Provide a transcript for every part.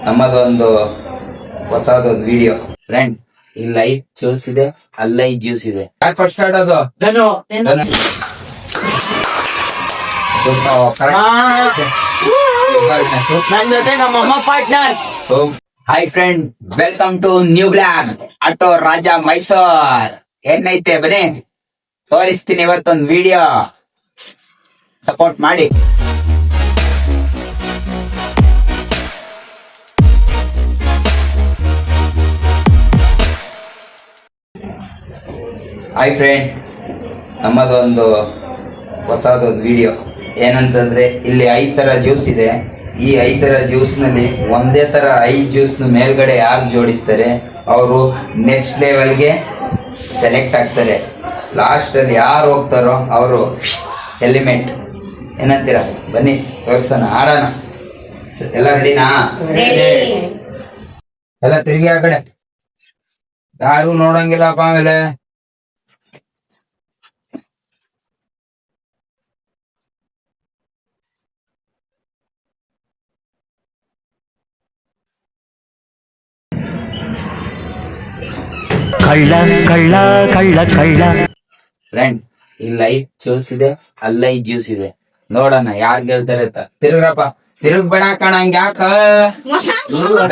ನಮ್ಮದೊಂದು ಹೊಸದೊಂದು video friend. ಇಲ್ಲಿ 5 ಜ್ಯೂಸ್ ಇದೆ, ಅಲ್ಲಿ 5 ಜ್ಯೂಸ್ ಇದೆ. ಯಾರು ಫಸ್ಟ್ ಸ್ಟಾರ್ಟ್ ಅದು? ಧನು. ನನ್ ಜೊತೆ ನಮ್ಮಮ್ಮ partner. Hi friend, welcome to new blog auto Raja Mysore. ಏನೈತೆ ಬನ್ನಿ ತೋರಿಸ್ತೀನಿ ಇವತ್ತೊಂದು ವಿಡಿಯೋ, ಸಪೋರ್ಟ್ ಮಾಡಿ. ಹಾಯ್ ಫ್ರೆಂಡ್, ನಮ್ಮದೊಂದು ಹೊಸದೊಂದು ವಿಡಿಯೋ. ಏನಂತಂದ್ರೆ ಇಲ್ಲಿ 5 ತರ ಜ್ಯೂಸ್ ಇದೆ. ಈ 5 ತರ ಜ್ಯೂಸ್ ನಲ್ಲಿ ಒಂದೇ ತರ 5 ಜ್ಯೂಸ್ ಮೇಲ್ಗಡೆ ಯಾರು ಜೋಡಿಸ್ತಾರೆ ಅವರು ನೆಕ್ಸ್ಟ್ ಲೆವೆಲ್ಗೆ ಸೆಲೆಕ್ಟ್ ಆಗ್ತಾರೆ. ಲಾಸ್ಟ್ ಅಲ್ಲಿ ಯಾರು ಹೋಗ್ತಾರೋ ಅವರು ಎಲಿಮೆಂಟ್. ಏನಂತೀರಾ? ಬನ್ನಿ ತೋರ್ಸೋಣ, ಆಡೋಣ. ಎಲ್ಲ ರೆಡಿನಾ? ಎಲ್ಲ ತಿರುಗಿ ಆ ಕಡೆ, ಯಾರು ನೋಡಂಗಿಲ್ಲಪ್ಪ. ಆಮೇಲೆ ಕಳ್ಳ ಕಳ್ಳ ಕಳ್ಳ ಕಳ್ಳ. ಫ್ರೆಂಡ್, ಇಲ್ಲಿ 5 ಜ್ಯೂಸ್ ಇದೆ, ಅಲ್ಲಿ 5 ಜ್ಯೂಸ್ ಇದೆ. ನೋಡೋಣ ಯಾರು ಗೆಲ್ತಾರೆ ಅಂತ. ತಿರುಗ್ರಪ್ಪ, ತಿರುಗ್ ಬೇಡ ಕಣ, ಹಂಗ ಯಾಕ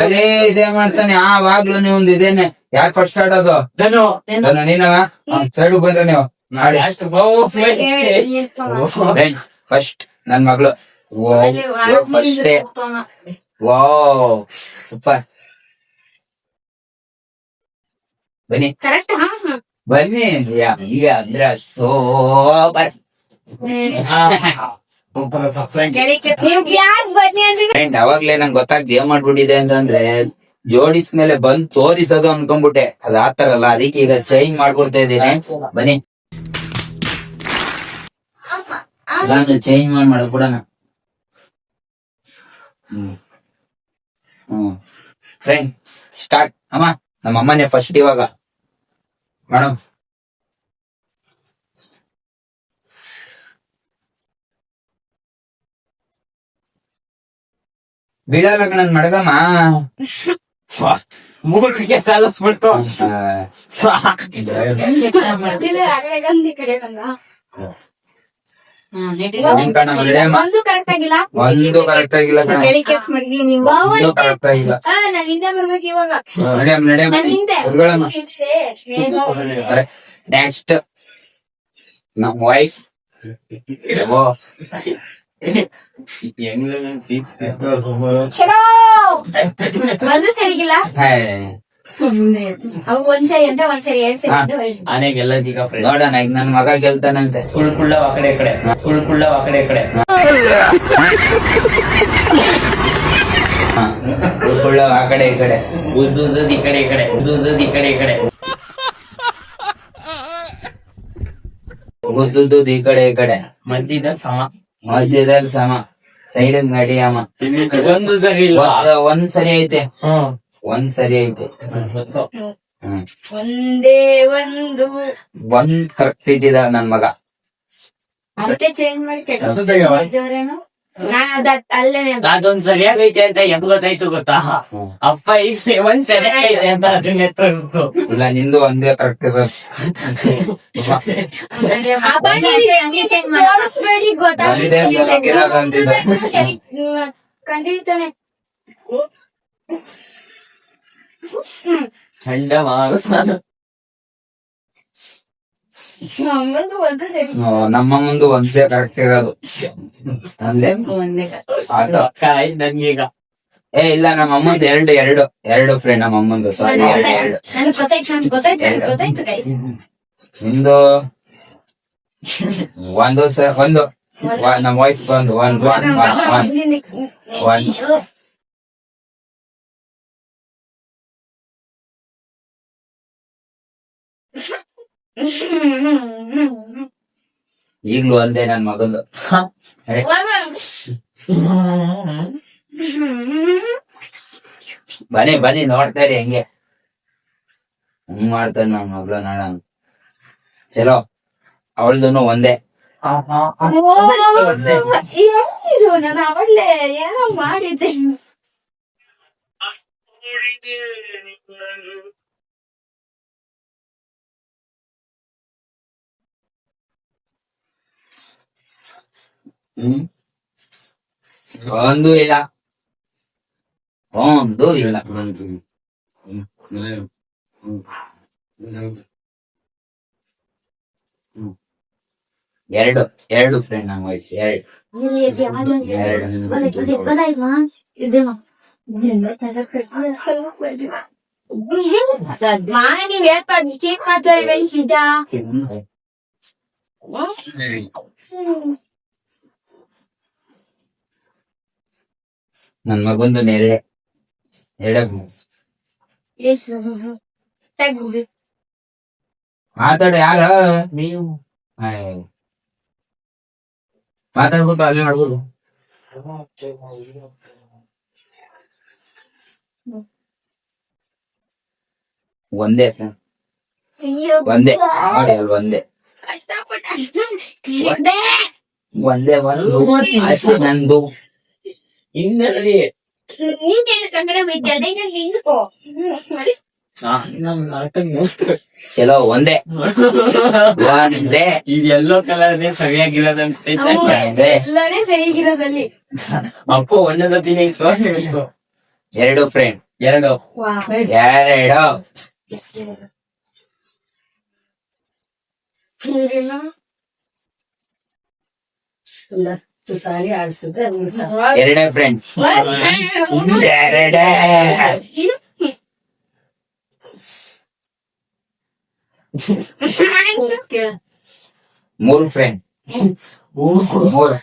ಬರೇ ಇದೇ ಮಾಡ್ತಾನೆ ಯಾವಾಗ್ಲೂ. ನೀವು ಒಂದು ಇದೇನೆ. ಯಾರು ಫಸ್ಟ್ ಸ್ಟಾರ್ಟ್ ಅದು? ಧನು. ನೀನವ ಸೈಡ್ ಬಂದ್ರೆ ನೀವು ಮಾಡಿ. ಫಸ್ಟ್ ನನ್ ಮಗಳು. First wow, super. ಬನ್ನಿ ಬನ್ನಿ, ಈಗ ಅಂದ್ರೆ ಸೂಪರ್. ಫ್ರೆಂಡ್, ಅವಾಗ್ಲೇ ನಂಗೆ ಗೊತ್ತಾಗ್ದು ಏನ್ ಮಾಡ್ಬಿಟ್ಟಿದೆ ಅಂತಂದ್ರೆ ಜೋಡಿಸ್ಮೇಲೆ ಬಂದ್ ತೋರಿಸೋದು ಅನ್ಕೊಂಡ್ಬಿಟ್ಟೆ. ಅದ್ ಆತರಲ್ಲ, ಅದಕ್ಕೆ ಈಗ ಚೇಂಜ್ ಮಾಡ್ಕೊಡ್ತಾ ಇದ್ದೀನಿ. ಬನ್ನಿ ನಾನು ಚೇಂಜ್ ಮಾಡೋದು ಬಿಡೋಣ. Friend start. ಅಮ್ಮ, ನಮ್ಮ ಅಮ್ಮನೇ ಫಸ್ಟ್ ಇವಾಗ. ಮೇಡಮ್, ಬೀಳಲ್ಲ ನನ್ ಮಡಗಮ್ಮ. ಮೂಗಿಗೆ ಸಾಲಿಸ್ಬಿಡ್ತು. ಒಂದು ಕರೆಕ್ಟ್ ಆಗಿಲ್ಲ, ಒಂದು ಕರೆಕ್ಟ್ ಆಗಿಲ್ಲ. ನೆಕ್ಸ್ಟ್ ನಮ್ಮ ವೈಫ್. ಒಂದು ಸರಿಗಿಲ್ಲ, ಸುಮ್ನೆ ಒಂದ್ಸರಿ ಅಂತ ಒಂದ್ಸರಿ 2 ಸರಿ ಆನೆಗೆಲ್ಲ ಈಗ ನೋಡೋಣ. ಈಗ ನನ್ ಮಗ ಗೆಲ್ತಾನಂತೆ. ಸುಳ್ಕುಳ್ಳ ಆ ಕಡೆ ಈ ಕಡೆ, ಸುಳ್ಕುಳ್ಳ ಆ ಕಡೆ ಈ ಕಡೆ, ಉಳ್ಕೊಳ್ಳ ಆ ಕಡೆ ಈ ಕಡೆ, ಉದ್ದುದ್ದದ್ ಈ ಕಡೆ ಈ ಕಡೆ, ಉದ್ದುದ್ದದ್ ಈ ಕಡೆ ಈ ಕಡೆ, ಉದ್ದುದ್ದು ಈ ಕಡೆ ಈ ಕಡೆ, ಮಧ್ಯದಲ್ಲಿ ಸಮ, ಮಧ್ಯದಲ್ಲಿ ಸಮ, ಸೈಡ್ ನಡಿಯಮ್ಮ. ಒಂದು ಸರಿ ಇಲ್ಲ, ಒಂದ್ ಸರಿ ಐತೆ, ಒಂದ್ ಸರಿ ಐತೆ. ಒಂದೇ ಒಂದು ಕರೆಕ್ಟ್ ಇಟ್ಟಿದ ನನ್ ಮಗ. ಮತ್ತೆ ಚೇಂಜ್ ಮಾಡಿ ಕೆಟ್ಟವ್ರೇನು ಅಲ್ಲೇನೆ. ಅದೊಂದ್ ಸರಿಯಾಗೈತೆ ಅಂತ ಹೆಂಗ್ ಗೊತ್ತಾಯ್ತು ಗೊತ್ತಾ? ಅಪ್ಪ ಈಗ 7 ಸೆಲೆಕ್ಟ್ ಐತೆ ಅಂತ ಅದನ್ನೇ ತೋರಿಸ್ತು. ಇಲ್ಲ, ನಿಂದು ಒಂದೇ ಕರೆಕ್ಟ್ ಇರೋದು. ತೋರಿಸ್ಬೇಡಿ, ಸರಿ ಕಂಡಿಡ್ತಾನೆ. ಚಂಡಮಾರುತ. ನಮ್ಮ ಮುಂದೆ ಒಂದೇ ಕರೆಕ್ಟ್ ಇರೋದು. ನನ್ಗೀಗ ಇಲ್ಲ, ನಮ್ಮ ಅಮ್ಮಂದು ಎರಡು ಫ್ರೆಂಡ್. ನಮ್ಮ ಅಮ್ಮಂದು ಸಾರಿ ಎರಡು. ನಿಂದು ಒಂದು ನಮ್ಮ ವೈಫ್ ಒಂದು ಈಗ್ಲೂ ಒಂದೇ ನನ್ ಮಗಂದು. ಬನ್ನಿ ನೋಡ್ತಾರೆ ಹೆಂಗೆ ಮಾಡ್ತಾನೆ ನನ್ ಮಗಳು. ನೋಡ ಚಲೋ, ಅವಳ್ದು ಒಂದೇ. ನಾನು ಅವಳೇ ಏನೋ ಮಾಡಿದ್ದೆ. ಒಂದು ಇಲ್ಲ, ಒಂದು ಇಲ್ಲ. ಎರಡು ಎರಡು ಫ್ರೆಂಡ್ ನಂಗೆ ಎರಡು. ನೀವ್ ಹೇಳ್ಕೊಂಡು ಚೀಟ್ ಮಾಡ್ತಾರೆ ನಿಜ. ನನ್ ಮಗೊಂದು ಎರಡು ಮಾತಾಡ ಯಾರ ನೀವು ಮಾತಾಡ್ಬಿಟ್ಟು ಅಲ್ಲೇ ಮಾಡ್ಬೋದು. ಒಂದೇ ಒಂದೇ ನೋಡಿ ಅಲ್ಲಿ ಒಂದೇ ಕಷ್ಟಪಟ್ಟ ಒಂದೇ ಒಂದು ನಂದು ಇನ್ನೆರಡಿ ನೀನ್ ಕನ್ನಡ ವಿದ್ಯಾರ್ಥಿ ನಿಂತ್ಕೋ. ಚಲೋ ಒಂದೇ ಒಂದೇ. ಇದು ಎಲ್ಲೋ ಕಲರ್ನೇ ಸರಿಯಾಗಿರೋದಂತ ಎಲ್ಲಾನೇ ಸರಿಗಿರೋದಲ್ಲಿ. ಅಪ್ಪ ಒಂದೇ ಸತಿನೇ ಇತ್ತು. ಎರಡು ಫ್ರೆಂಡ್ ಎರಡು ಎರಡು ಸಾರಿ ಆಡ್ಸಿದ್ರೆ ಎರಡೇ ಫ್ರೆಂಡ್ ಎರಡೇ. ಮೂರು ಫ್ರೆಂಡ್ ಮೂರು.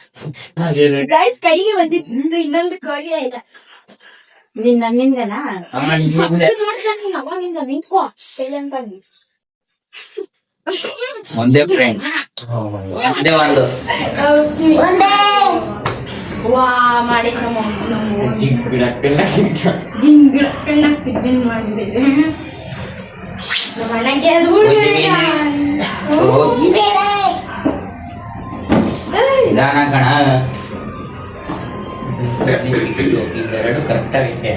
ಗೈಸ್ ಕೈಗೆ ಬಂದಿದ್ದು ಇನ್ನೊಂದು ಕೋಳಿ ಆಯ್ತಾ ನನ್ನಿಂದನಾ ಅವಾಗಿಂದ ನಿಂತ್ಕೋ ಸೈಲೆಂಟ್ ಆಗಿ. ಒಂದೇ ಫ್ರೆಂಡ್ ಒಂದೇ ಒಂದು. ವಾ ಮಾಡಿ ಜಿಂಕ್ಸ್ ಬಿಡಕ್ಕಿಲ್ಲ. ಜಿಂಗ್ ಮಾಡಿದೆ ಮನೆಗೆ ಅದು ನಿಧಾನ ಕಣ. ಎರಡು ಕರೆಕ್ಟ್ ಆಗೈತೆ.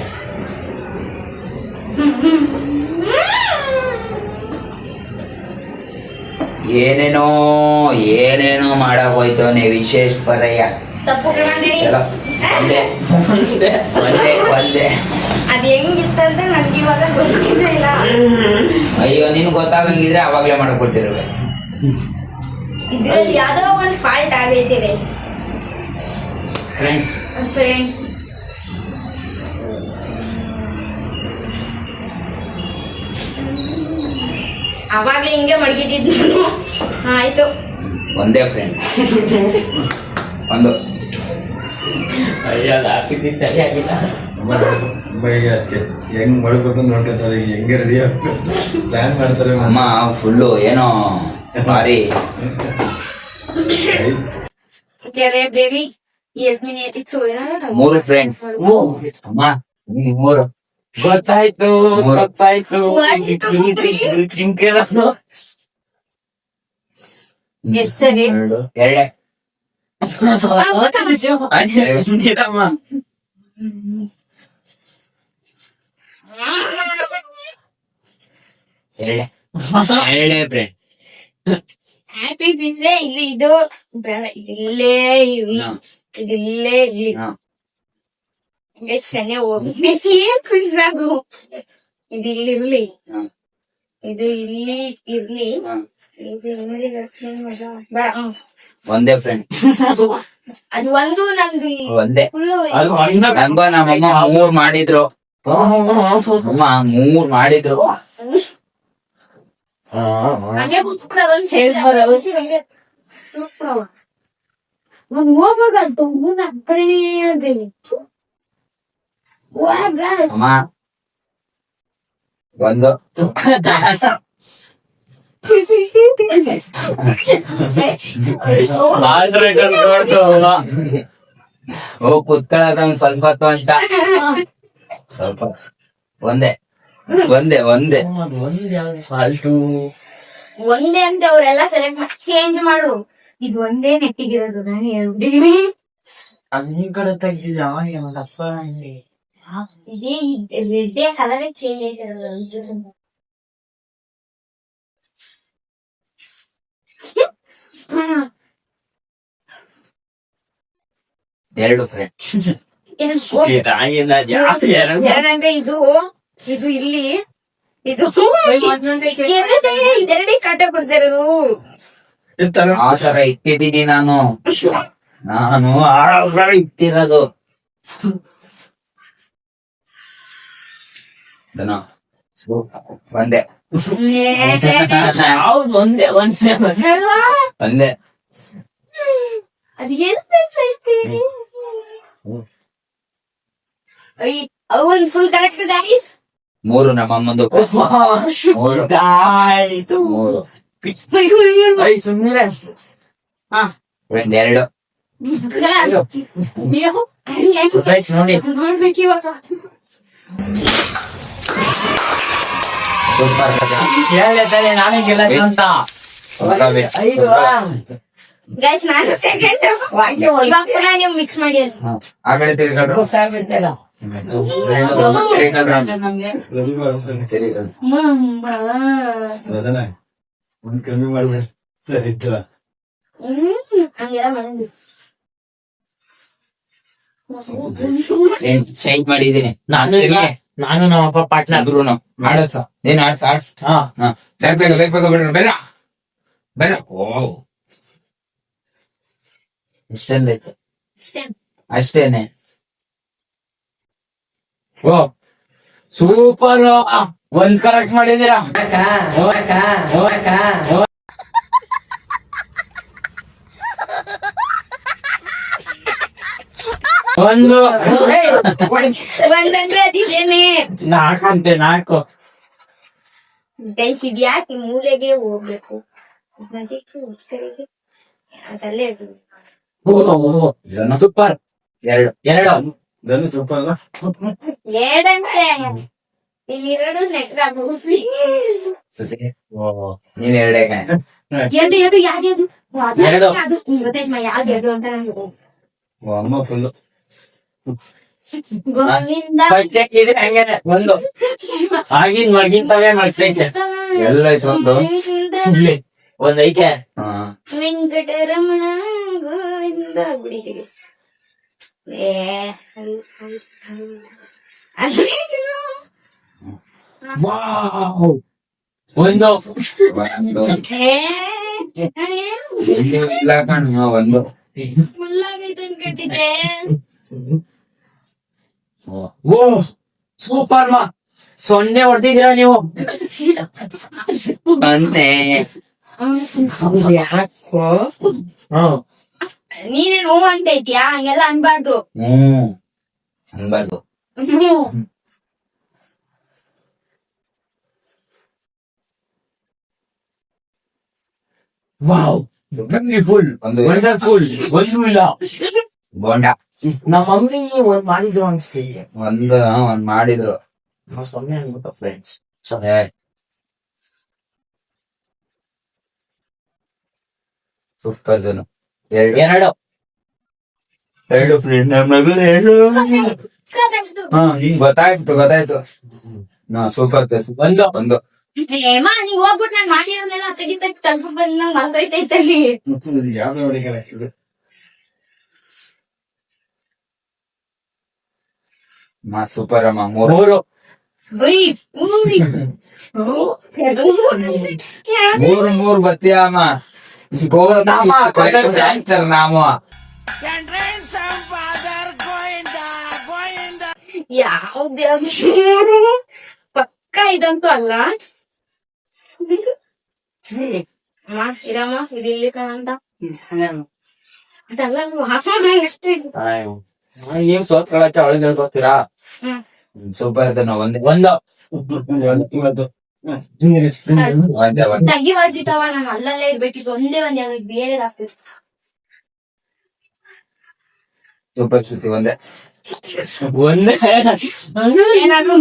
ಏನೇನೋ ಏನೇನೋ ಮಾಡಕ್ ಹೋಯ್ತವನೆ ವಿಶ್ವೇಶ್ವರಯ್ಯ. ತಪ್ಪು ಚಲೋ ಒಂದೇ ಒಂದೇ ಒಂದೇ. ಅದ್ ಹೆಂಗಿತ್ತಂತ ನನ್ಗೆ ಇವಾಗ ಗೊತ್ತಿಲ್ಲ. ಅಯ್ಯೋ ನಿನ್ ಗೊತ್ತಾಗಂಗಿದ್ರೆ ಅವಾಗ್ಲೇ ಮಾಡ್ಕೊಡ್ತಿರೋದು. ಇದ್ರಲ್ಲಿ ಯಾವ್ದೋ ಒಂದು ಫಾಲ್ಟ್ ಆಗೈತೆ ಗೈಸ್. ಫ್ರೆಂಡ್ಸ್ ಫ್ರೆಂಡ್ಸ್ ಅವಾಗ್ಲೇ ಹಿಂಗೆ ಮಡಗಿದ್ದು ನಾನು. ಆಯ್ತು ಒಂದೇ ಫ್ರೆಂಡ್ ಒಂದು. ಅಯ್ಯೋ ಹಾಕಿದ್ದು ಸರಿಯಾಗಿಲ್ಲ. ಹೆಂಗ್ ಮಾಡ್ಬೇಕು ಅಂತ ನೋಡ್ಕೊತಾರೆ, ಹೆಂಗೆ ರೆಡಿ ಆಗ್ಬೇಕು ಪ್ಲಾನ್ ಮಾಡ್ತಾರೆ. ಅಮ್ಮ ಫುಲ್ಲು ಏನೋ ಭಾರಿ. ಬೇರೆ ಮೂರು ಫ್ರೆಂಡ್ ಅಮ್ಮ ಮೂರು. ಗೊತ್ತಾಯ್ತು ಗೊತ್ತಾಯ್ತು. ಎಷ್ಟ್ ಸರಿ ಎರಡೇ ನೀರಮ್ಮ ಎರಡೇ ಎರಡೇ ಫ್ರೆಂಡ್. ಹ್ಯಾಪಿ ಪಿಜ್ಜಾ ಇಲ್ಲಿ ಇದು ಬೇಡ, ಇದಿಲ್ಲೇ ಇರ್ಲಿ, ಇದಿಲ್ಲೇ ಇರ್ಲಿ. ಫ್ರೆಂಡೇ ಹೋಗಿ ಪಿಜ್ಜಾಗು ಇದು ಇಲ್ಲಿ ಇರ್ಲಿ, ಇದು ಇಲ್ಲಿ ಇರ್ಲಿ, ಇದು ಇಲ್ಲಿ ಬೇಡ. ಒಂದೇ ಫ್ರೆಂಡ್ ಅದು ಒಂದು ನಂದು ಒಂದೇ. ಫುಲ್ಲು ನಂಗೋ ನಮ್ಮಮ್ಮ ಮೂರ್ ಮಾಡಿದ್ರು. ಅಮ್ಮ ಮೂರ್ ಮಾಡಿದ್ರು. ಹಂಗೆ ಕೂತ್ಕೊಳ್ಳೋ ಒಂದ್ ಸೇಲ್ ಬರೋದು ಹಂಗೆ ಕೂತ್ಕೊಳ್ಳೋ. ಒಂದ್ ಹೋಗಂತ ಕಡೆ ಅಂತೀನಿ ಹೋಗ. ಅಮ್ಮ ಒಂದು ಹೋಗ್ ಕುತ್ಕೊಳ್ಳೋದ ಒಂದ್ ಸ್ವಲ್ಪ ಹೊತ್ತು ಅಂತ. ಸ್ವಲ್ಪ ಒಂದೇ ಒಂದೇ ಒಂದೇ ಫಾಲ್ಟು. ಒಂದೇ ಅಂತ ಅವ್ರೆಲ್ಲ ಸೆಲೆಕ್ಟ್ ಮಾಡಿ ಚೇಂಜ್ ಮಾಡು. ಇದು ಒಂದೇ ನೆಟ್ಟಿಗಿರೋದು ನಾನು ಹೇಳ್ಬಿಟ್ಟಿದೀನಿ. ಅದ್ ಈ ಕಡೆ ತೆಗ್ದಿದ್ದ ಅವನಿಗೆ ಒಂದಪ್ಪ ಇಲ್ಲಿ ಇದೇ ರೆಡ್ ಕಲರ್ ಚೇಂಜ್ ಆಯ್ತಿರೋದು. ಎರಡು ಫ್ರೆಂಡ್. ಎರಡಂದ್ರೆ ಇದು ಇಲ್ಲಿ ಇದು ಇದೆರಡೇ ಕಾಟ ಕೊಡ್ತಾ ಇರೋದು. ಆ ತರ ಇಟ್ಟಿದ್ದೀನಿ ನಾನು ಇಟ್ಟಿರೋದು. ಒಂದೇ ಯಾವ್ದು ಒಂದೇ ಒಂದೇ ಅದು ಅವನ್ ಫುಲ್ ಕರೆಕ್ಟ್ ಗೈಸ್. ಮೂರು ನಮ್ಮಮ್ಮಂದು ಮೂರು. ಆಯ್ತು ಮೂರು ಸುಮ್ಮನೆ ಫ್ರೆಂಡ್ ಎರಡು. ನೋಡಿ ನೋಡ್ಬೇಕು ಇವಾಗ. ಸೂಪರ್ ಹೇಳ್ತಾನೆ ನಾನೇ ಗೆಲ್ಲಕ್ಕೆ ಅಂತ. ಗೈಸ್ ನಾನು ಸೆಕೆಂಡ್. ಇವಾಗ ಪುನಃ ನೀವು ಮಿಕ್ಸ್ ಮಾಡಿ ಅದು. ಆ ಕಡೆ ತಿರ್ಗಾಡ್ರು. ಮಮ್ಮ. ಅದನ್ನ ಒಂದ್ ಕಮ್ಮಿ ಮಾಡ್ಬೇಡ ಸರಿ ಇದ್ದಲ್ಲ. ಹಂಗೆಲ್ಲ ಮಾಡಿದ್ವಿ. ಚೇಂಜ್ ಮಾಡಿದೀನಿ ನಾನು ನಮ್ಮಪ್ಪ ಪಾರ್ಟ್ನರ್. ಇಬ್ರು ಆಡಸ ಏನ್ ಆಡ್ಸ್ ಹಾ ಬೇಗ ಬಿಡ್ರಿ ಬೇಡ ಬೇಡ. ಓ ಇಷ್ಟೊಂದೈತೆ ಅಷ್ಟೇನೆ. ಓ ಸೂಪರ್ ಒಂದ್ ಕರೆಕ್ಟ್ ಮಾಡಿದೀರಾ. ಒಂದು ಒಂದಂದ್ರೆ ಅದಿದ್ದೇನೆ. ನಾಲ್ಕು ಗೈಸ್ ಇದ್ಯಾಕೆ ಮೂಲೆಗೆ ಹೋಗ್ಬೇಕು, ಅದಕ್ಕೆ ಉತ್ತರಿಗೆ ಅದಲ್ಲೇ ಇರ್ಬೇಕು. ಸೂಪರ್ ಎರಡು ಧನು ಸೂಪರ್ ಅಲ್ಲ. ಎರಡಂತೆ ಇಲ್ಲಿರೋದು ನೆಟ್ಗಾಗು ಪ್ಲೀಸ್. ನೀನ್ ಎರಡೇ ಕಣೆ. ಎರಡು ಯಾವ್ದು ಎರಡು. ಗೊತ್ತಾಯ್ತು ಯಾವ್ದು ಎರಡು ಅಂತ ನಂಗೆ ಗೊತ್ತಾಯ್ತು. ಅಮ್ಮ ಫುಲ್ ಗೋವಿಂದ ಇದ್ರೆ ಹಂಗೇನೆ ಒಂದು ಆಗಿನ್ ತವೇ ಮಾಡ್ತೈತೆ. ಎಲ್ಲ ಐತೆ ಒಂದು. ಇಲ್ಲಿ ಒಂದ್ ಐತೆ. ಹಾ ವೆಂಕಟರಮಣ ಗೋವಿಂದ ಬಿಡಿತೀವಿ. ವಾವ್. ಒಂದು ಒಂದು. ಎಲ್ಲೂ ಇಲ್ಲ ಕಣ್ ಒಂದು. ಫುಲ್ ಆಗೈತೆ ಅನ್ಕೊಂಡಿದ್ದೆ. ಓ ಸೂಪರ್ ಮಾ ಸೊನ್ನೆ ಹೊಡೆದಿದ್ದೀರಾ ನೀವು. ಅಂತೆ ನೀನೇನ್ ಹೂ ಅಂತ ಇದ್ಯಾ? ಹಂಗೆಲ್ಲ ಅನ್ಬಾರ್ದು. ಅನ್ಬಾರ್ದು. ವಾವ್ ಬ್ಯೂಟಿಫುಲ್ ಒಂದು ವಂಡರ್ಫುಲ್. ಒಂದು ಇಲ್ಲ ಬೋಂಡ ನಮ್ಮ ಮಮ್ಮಿ ಒಂದ್ ಮಾಡಿದ್ರು ಅನ್ಸ್ತೀವಿ. ಒಂದ್ ಮಾಡಿದ್ರು. ನಾವು ಸೊನ್ನೆ ಅನ್ಬಿಟ್ಟು ಫ್ರೆಂಡ್ಸ್. ಏ, ಸೂಪರ್ ಜನ. ಎರಡು ಎರಡು ಫ್ರೆಂಡ್ ಎರಡು. ಹಾ ಈಗ ಗೊತ್ತಾಯ್ತು. ಹಾ ಸೂಪರ್ ಪ್ಲೇಸ್. ಒಂದು ಒಂದು ಹೇಮ ನೀವ್ ಹೋಗ್ಬಿಟ್ಟು ನಾನ್ ಮಾಡಿರೋದೆಲ್ಲ ತೆಗಿತ ತಲುಪ ಬಂದ್ ನಂಗ್ ಮರ್ತೈತೈತಲ್ಲಿ. ಯಾವ ನೋಡಿ ಕಣ ಸೂಪರ್ ಅಮ್ಮ. ಮೂರು ಮೂರು ಮೂರು ಬತ್ತೀಯ ಅಮ್ಮ. ನಾಮ ಯಾವ್ದು ಪಕ್ಕ ಇದಂತೂ ಅಲ್ಲ. ಅಮ್ಮ ಇರಮ್ಮ ಇದು ಇಲ್ಲಿ ಕಾಣಂತ ಅದಲ್ಲ ಅಷ್ಟೇ. ಏನ್ ಸೋತ್ಕೊಳಕ್ಕೆ ಅವಳಿಗೆ ಹೇಳ್ಕೊತೀರಾ. ಸೂಪರ್ ಇದೆ. ನಾವು ಒಂದೇ ಒಂದು ತಗಿ ಹೊಡ್ದಿತ್ತವ ನಾನು ಅಲ್ಲಲ್ಲೇ ಇರ್ಬೇಕಿತ್ತು. ಒಂದೇ ಒಂದ್ ಯಾವ್ದು ಬೇರೆದಾಗ್ತಿತ್ತು. ಸೂಪರ್ ಸುತ್ತಿ ಒಂದೇ. ಒಂದೇ ಏನಾದ್ರು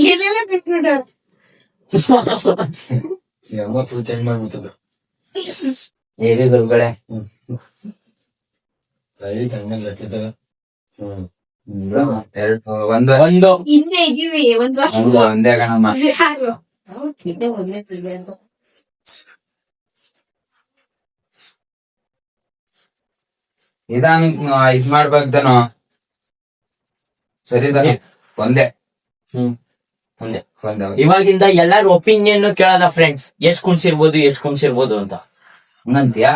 ಏನೆಲ್ಲ ಬಿಟ್ಬಿಟ್ಟ. ಅಮ್ಮ ಫುಲ್ ಚೇಂಜ್ ಮಾಡ್ಬಿಟ್ಟದ್ದು. ಏರಿ ಗುರುಗಳೇ. ಐದು ಹಂಗಲ್ಲ ಲೆಕ್ಕದಾಗ ಎರಡು ಒಂದು ಒಂದು ಹಿಂದೆ ಇದೀವಿ ಒಂದ್ ವರ್ಷ ಹೌದು, ಒಂದೇ ಕಣಮ್ಮ. ಯಾರು ಇದಾನ ಇದ್ ಮಾಡ್ಬೇಕೇನೋ. ಸರಿ ತಾನೆ? ಒಂದೇ ಒಂದೇ. ಒಂದೇ ಇವಾಗಿಂದ ಎಲ್ಲಾರ ಒಪಿನಿಯನ್ ಕೇಳದ ಫ್ರೆಂಡ್ಸ್, ಎಷ್ಟ್ ಕುಣ್ಸಿರ್ಬೋದು ಅಂತ. ಹಂಗಂತೀಯಾ?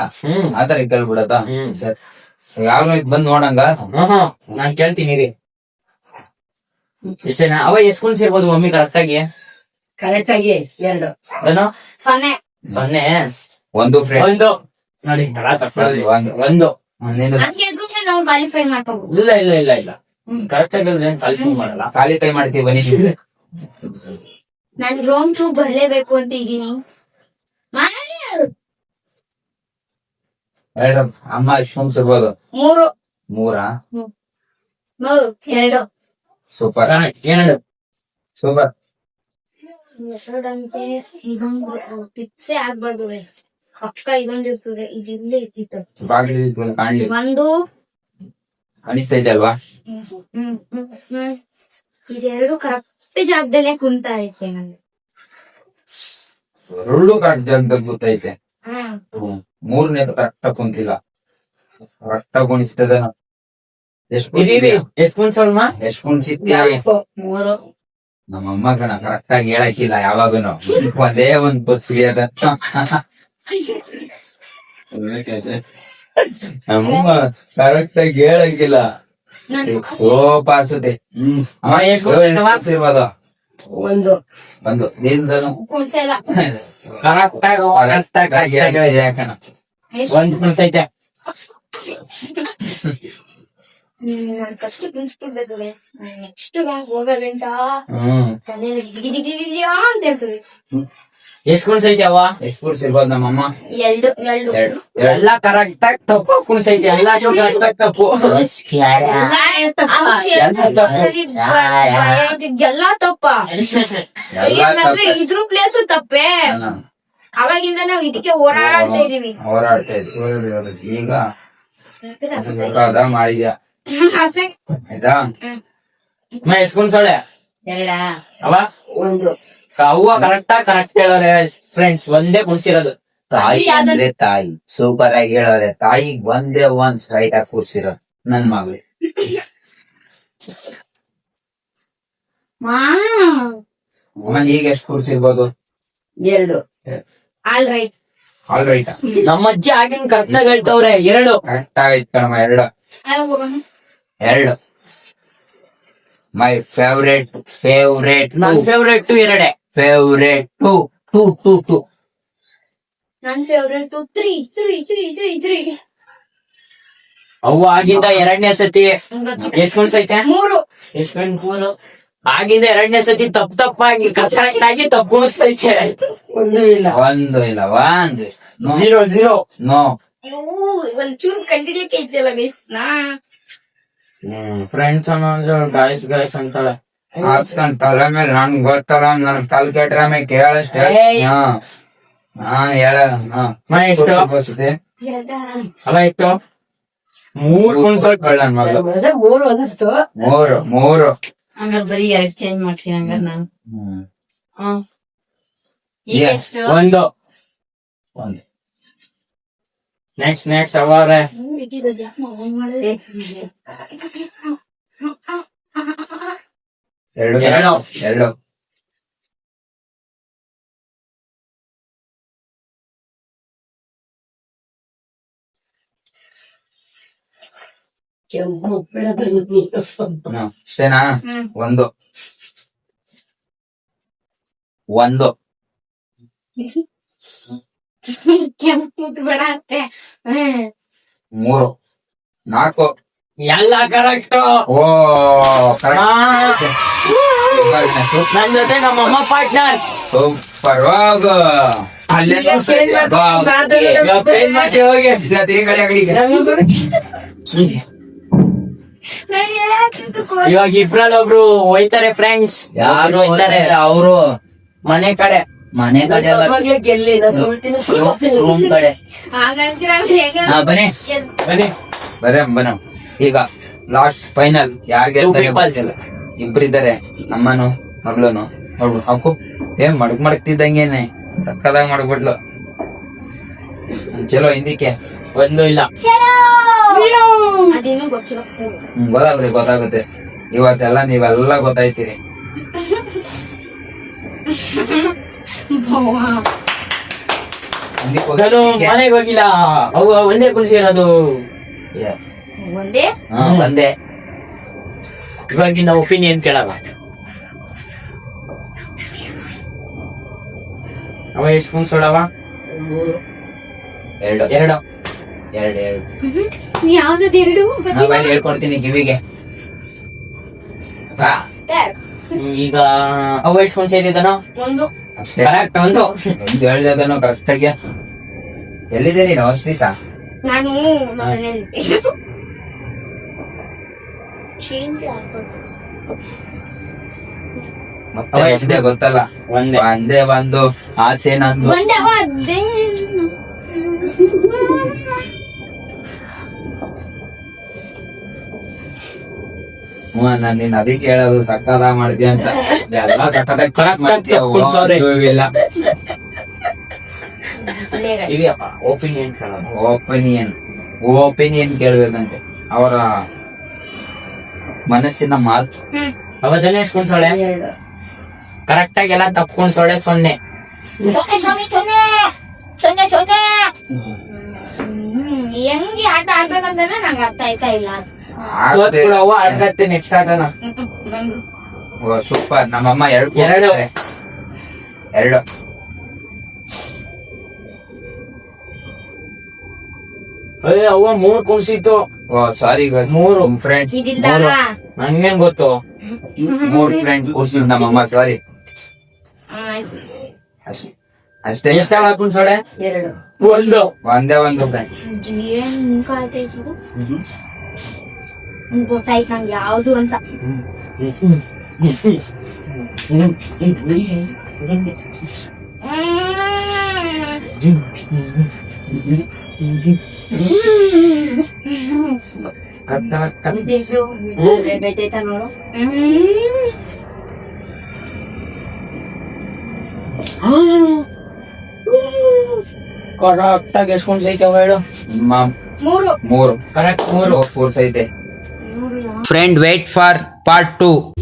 ಆತರ ಕೇಳ್ಬಿಡದ. ಸರಿ, ಯಾರು ಇದ್ ಬಂದ್ ನೋಡಂಗ. ನಾನ್ ಕೇಳ್ತೀನಿ ರೀ. ಇಷ್ಟೇನಾ? ಅವ ಎಷ್ಟ್ ಕುಣ್ಸಿರ್ಬೋದು ಮಮ್ಮಿ ಕರೆಕ್ಟ್ ಆಗಿ? ಎರಡು. ಏನೋ 0 0. ಒಂದು ಫ್ರೆಂಡ್ ಒಂದು ನೋಡಿ ಒಂದು. ಒಂದು. ಹಂಗೆ ಇದ್ರೂ ನಾವು ಕ್ವಾಲಿಫೈ ಮಾಡ್ಕೋಬಹುದು. ಇಲ್ಲ ಕರೆಕ್ಟ್ ಆಗಿ ಕಾಲ್ಫಿಂಗ್ ಮಾಡಲ್ಲ. ಖಾಲಿ ಕೈ ಮಾಡ್ತೀವಿ ಬನ್ನಿ. ನಾನು ರೋಮ್ ಟೂ ಬರ್ಲೇಬೇಕು ಅಂತ ಇದೀನಿ. ಎರಡು ಅಮ್ಮ ಇರ್ಬೋದು. 3 ಮೂರಾ? 2 ಸೂಪರ್ ಎರಡು. ಸೂಪರ್. ಎರಡಂತೆ ಇದೊಂದು ಪಿಕ್ಸೆ ಆಗ್ಬಾರ್ದು. ಪಕ್ಕ ಇದೊಂದು ಇರ್ತದೆ, ಇದಿಲ್ಲೇ ಇರ್ತಿತ್ತು. ಬಾಗಿಲು ಕಾಣ್ಲಿ ಒಂದು ಅನಿಸ್ತೈತೆ ಅಲ್ವಾ? ಇದೆರಡು ಕರೆಕ್ಟ್ ಜಾಗದಲ್ಲೇ ಕುಂತಾ ಐತೆ ನಂಗೆ. ಎರಡು ಕರೆಕ್ಟ್ ಜಾಗದಲ್ಲಿ ಗೊತ್ತೈತೆ. ಹ್ಮ್ ಮೂರನೇದು ಕರೆಕ್ಟ್ ಕುಂತಿಲ್ಲ. ಕರೆಕ್ಟ್ ಕುಣಿಸ್ತದ. ಎಷ್ಟು ಎಷ್ಟ್ ಕುಣ್ಸಲ್ಮ? ಎಷ್ಟು ಕುಣಿಸಿದ್ಯಾ? 3 ನಮ್ಮಮ್ಮ ಕಣ ಕರೆಕ್ಟ್ ಆಗಿ ಹೇಳಕ್ಕಿಲ್ಲ ಯಾವಾಗನು. ಒಂದೇ ಒಂದ್ ಬಸ್ಗೆ ಅದಂತ. ನಮ್ಮಮ್ಮ ಕರೆಕ್ಟ್ ಆಗಿ ಹೇಳಕ್ಕಿಲ್ಲ. ಸೋಪ ಅನ್ಸುತ್ತೆ. ಅಮ್ಮ ಎಷ್ಟ್ ಕುಣ್ಸಿರ್ಬೋದು? ಒಂದು ಒಂದು ನಿಂದನು ಕುಂಚಲ್ಲ. ಕರೆಕ್ಟ್ ಆಗಿ ಯಾಕನ ಒಂದ್ ಕುಣ್ಸೈತೆ. ನಾನು ಫಸ್ಟ್ ಕುಂಚ್ಬಿಡ್ಬೇಕು. ನೆಕ್ಸ್ಟ್ ಹೋಗೋ ಗಂಟ ತಲೆಯಲ್ಲಿ ಗಿಗಿ ಅಂತ ಇರ್ತದೆ. ಎಷ್ಟ್ ಕುಣ್ಸೈತೆ ಅವ? ಎಷ್ಟು ಕೂರ್ಸಿರ್ಬೋದು ನಮ್ಮಮ್ಮ? 2 ಎಲ್ಲ ಕರೆಕ್ಟ್ ಆಗಿ ತಪ್ಪು ಕುಣ್ಸೈತೆ. ಎಲ್ಲ ಕರೆಕ್ಟ್ ಆಗಿ ತಪ್ಪು. ಎಲ್ಲ ತಪ್ಪ. ಇದ್ರ ಪ್ಲೇಸು ತಪ್ಪೇ. ಅವಾಗಿಂದ ನಾವ್ ಇದಕ್ಕೆ ಹೋರಾಡ್ತಾ ಇದೀವಿ. ಹೋರಾಡ್ತಾ ಇದ್ವಿ. ಈಗ ಬೇಕಾದ ಮಾಡಿದ್ಯಾ ಆಯ್ತಾ? ಎಷ್ಟ್ ಕುಣ್ಸಳೆ? 2 ಅವ 1 ಅವ್ವ ಕರೆಕ್ಟ್ ಹೇಳೋರೆ ಫ್ರೆಂಡ್ಸ್. ಒಂದೇ ಕುಣ್ಸಿರೋದು. ತಾಯಿ ಅಂದ್ರೆ ತಾಯಿ. ಸೂಪರ್ ಆಗಿ ಹೇಳೋರೆ. ತಾಯಿಗ್ ಒಂದೇ ಒಂದ್ ಸ್ಟ್ರೈಟ್ ಆಗಿ ಕೂರ್ಸಿರೋ ನನ್ ಮಗಳು. ಅಮ್ಮ ಈಗ ಎಷ್ಟು ಕೂರ್ಸಿರ್ಬೋದು? 2 ಆಲ್ ರೈಟ್. All right. ನಮ್ಮ ಅಜ್ಜಿ ಆಗಿನ ಕರೆಕ್ಟ್ ಆಗಿ ಹೇಳ್ತವ್ರೆ. 2 ಕರೆಕ್ಟ್ ಆಗೈತ್ ಕಣಮ್ಮ. 2 ಮೈ ಫೇವ್ರೇಟ್ ನನ್ ಫೇವ್ರೇಟ್ 2 ಫೇವ್ರೇಟ್ ಟು ನನ್ ಫೇವ್ರೇಟ್ 3 ಅವ್ವ ಆಗಿಂದ 2ನೇ ಸತಿ ಎಷ್ಟ್ ಕುಣ್ಸೈತೆ? 3 ಎಷ್ಟ್ 3 ಆಗಿಂದ 2ನೇ ಸತಿ ತಪ್ಪಾಗಿ ಕರೆಕ್ಟ್ ಆಗಿ ತಪ್ಪು ಕುಣಿಸ್ತೈತೆ. ಒಂದು ಇಲ್ಲ ಒಂದು 0 ನೋ. ಒಂಚೂರು ಕಂಡಿಡಿಯಕ್ಕೆ ಐತಿಲ್ಲ ಗೈಸ್. ಫ್ರೆಂಡ್ಸ್ ಅನ್ನೋದು ಗಾಯ್ಸ್ ಅಂತಾಳೆ. ಹಾಕ್ಸ್ಕೊಂಡ್ ತಲೆ ಮೇಲೆ ನನ್ ಗೊತ್ತಲ್ಲ. ನನ್ ತಲೆ ಕೆಟ್ರ ಮೇಲೆ ಕೇಳಷ್ಟೇ. ನಾನ್ ಹೇಳ ಎಷ್ಟು? ಅಲ್ಲ ಎಷ್ಟು? 3 ಕುಣ್ಸೋಕ್ ಬೇಡ ನನ್ ಮಗ. 3 ಅನಿಸ್ತು. 3 ಹಂಗಾರೆ ಬರೀ 2 ಚೇಂಜ್ ಮಾಡ್ತೀನಿ ಹಂಗಾರೆ ನಾನು. ಈಗ ಎಷ್ಟು? 1 ನೆಕ್ಸ್ಟ್ ಅವರೇ. ಎರಡು ಅಷ್ಟೇನಾ? ಒಂದು ಕೆಂಪು ಬೇಡ ಅತ್ತೆ. 3 4 ಎಲ್ಲ ಕರೆಕ್ಟ್. ಓ ಕರೆಕ್ಟ್. ನನ್ ಜೊತೆ ನಮ್ಮ ಅಮ್ಮ ಪಾರ್ಟ್ನರ್. ಸೂಪರ್. ಅಲ್ಲೇ ಹೋಗಿ ಇವಾಗ ಇಬ್ರಲ್ಲಿ ಒಬ್ರು ಹೋಯ್ತಾರೆ ಫ್ರೆಂಡ್ಸ್. ಯಾರು ಹೋಯ್ತಾರೆ? ಅವರು ಮನೆ ಕಡೆ ರೂಮ್ ಕಡೆ. ಹಾಗಂತೀರ ಬನ್ನಿ ಬನ್ನಿ. ಬರ ಈಗ ಲಾಸ್ಟ್ ಫೈನಲ್ ಯಾರಿಗೆ Two peoples. ಇಬ್ಬರಿದ್ದಾರೆ, ಅಮ್ಮನು ಮಗಳನು. ನೋಡು ಅವಕು ಏನ್ ಮಡಗ್ತಿದ್ದಂಗೇನೆ ಸಕ್ಕದಾಗ ಮಾಡ್ಬಿಟ್ಲು. ಚಲೋ ಹಿಂದಿಕ್ಕೆ ಒಂದು ಇಲ್ಲ. ಅದೇನು ಗೊತ್ತಿಲ್ಲ. ಗೊತ್ತಾಗುತ್ತೆ ಇವತ್ತೆಲ್ಲ ನೀವೆಲ್ಲ ಗೊತ್ತಾಯ್ತೀರಿ. ಹಿಂದಿಕ್ ನಾನು ಹೋಗಿ- ಮನೆಗೆ ಹೋಗಿಲ್ಲ. ಅವು ಒಂದೇ ಖುಷಿ ಇರೋದು. Yeah. ಒಂದೇ ಹಾ, ಬಂದೆ. ಇವಾಗಿನ ಒಪಿನಿಯನ್ ಕೇಳಲ್ಲ. ಅವ ಎಷ್ಟು ಸ್ಪೂನ್ ಸೊಳವ? ಎರಡು ಎರಡು. ಎರಡು ಎರಡು ಯಾವ್ದದ್ ಎರಡು ಮೊಬೈಲ್ ಹೇಳ್ಕೊಡ್ತೀನಿ ಕಿವಿಗೆ. ಬಾ. ಈಗ ಅವ ಎಷ್ಟು ಸ್ಪೂನ್ ಸೇರಿದನೋ? ಒಂದು ಅಷ್ಟೇ. ಕರೆಕ್ಟ್ ಒಂದು. ಒಂದು ಹೇಳ್ದನು ಕರೆಕ್ಟಾಗಿ. ಎಲ್ಲಿದೆ ನೀನು ಅಷ್ಟು ದಿವಸ? ನಾನು ಮನೇಲಿ ಚೇಂಜ್ ಆಗ್ಬೋದು. ಮತ್ತೆ ಒಂದೇ ಗೊತ್ತಲ್ಲ, ಒಂದೇ. ಒಂದೇ ಒಂದು ಆಸೆ ನಂದು. ಒಂದೇ ಅದೇ ನಾನು ನಿನ್ನ ಅದಕ್ಕೆ ಹೇಳೋದು ಸಕ್ಕದ ಮಾಡ್ತೀಯ ಅಂತ. ಎಲ್ಲ ಸಕ್ಕದಾಗಿ Correct ಮಾಡ್ತೀಯ. ಆಗಿ ಕುಣ್ಸವ್ರೆ. ಇಲ್ಲ ಇದೆಯಪ್ಪ ಒಪಿನಿಯನ್ ಕೇಳೋದು. ಒಪಿನಿಯನ್ ಕೇಳ್ಬೇಕಂತೆ, ಅವರ ಮನಸ್ಸಿನ ಮಾತು. ಅವತ್ತನೇ ಎಷ್ಟು ಸ್ಪೂನ್ ಸೊಳ್ಳೆ? ಎರಡು. ಕರೆಕ್ಟ್ ಆಗಿ ಎಲ್ಲ ತಪ್ಕೊಂಡ್ ಸೊಳ್ಳೆ 0. ಹೆಂಗೆ ಆಟ ಆಡ್ಬೇಕಂತಾನೆ ನಂಗೆ ಅರ್ಥ ಆಯ್ತಾ ಇಲ್ಲ. ಸೋತ್ಬಿಡು, ಅವ್ವ ಆಡ್ಕತ್ತೆ ನೆಕ್ಸ್ಟ್ ಆಟನ. ಸೂಪರ್. ನಮ್ಮಮ್ಮ ಎರಡು ಎರಡು. ಕೊಡ್ತಾರೆ. ಎರಡು. ಅಯ್ಯ ಅವ್ವ 3 ಕುಣ್ಸಿತ್ತು. ಓ ಸಾರಿ ಮೂರು. ಫ್ರೆಂಡ್ಸ್, ಇದಿಲ್ಲ ನಂಗೇನ್ ಗೊತ್ತು. 3 ಫ್ರೆಂಡ್ಸ್ ಕೂರ್ಸಿದ್ರು ನಮ್ಮಮ್ಮ. ಸಾರಿ ಅಷ್ಟೇ. ಎಷ್ಟ ಹಾಕೊಂಡ್ ಸೊಳ್ಳೆ? ಎರಡು. ಒಂದು. ಒಂದೇ ಒಂದು ಫ್ರೆಂಡ್. ಏನ್ ಮುಖ ಆಯ್ತಾಯ್ತು ಗೊತ್ತಾಯ್ತು ನಂಗೆ ಯಾವ್ದು ಅಂತ. ಗೈತೈತ ನೋಡು. ಕರೆಕ್ಟ್ ಆಗಿ ಎಷ್ಟು ಕುಣ್ಸ್ ಐತೆ ಅವ ಹೇಳು? ಮೂರು. ಮೂರು ಕರೆಕ್ಟ್ 3. ಫೋರ್ಸ್ ಐತೆ. ಮೂರು ಯಾವ ಫ್ರೆಂಡ್ ವೇಟ್ ಫಾರ್ ಪಾರ್ಟ್ 2.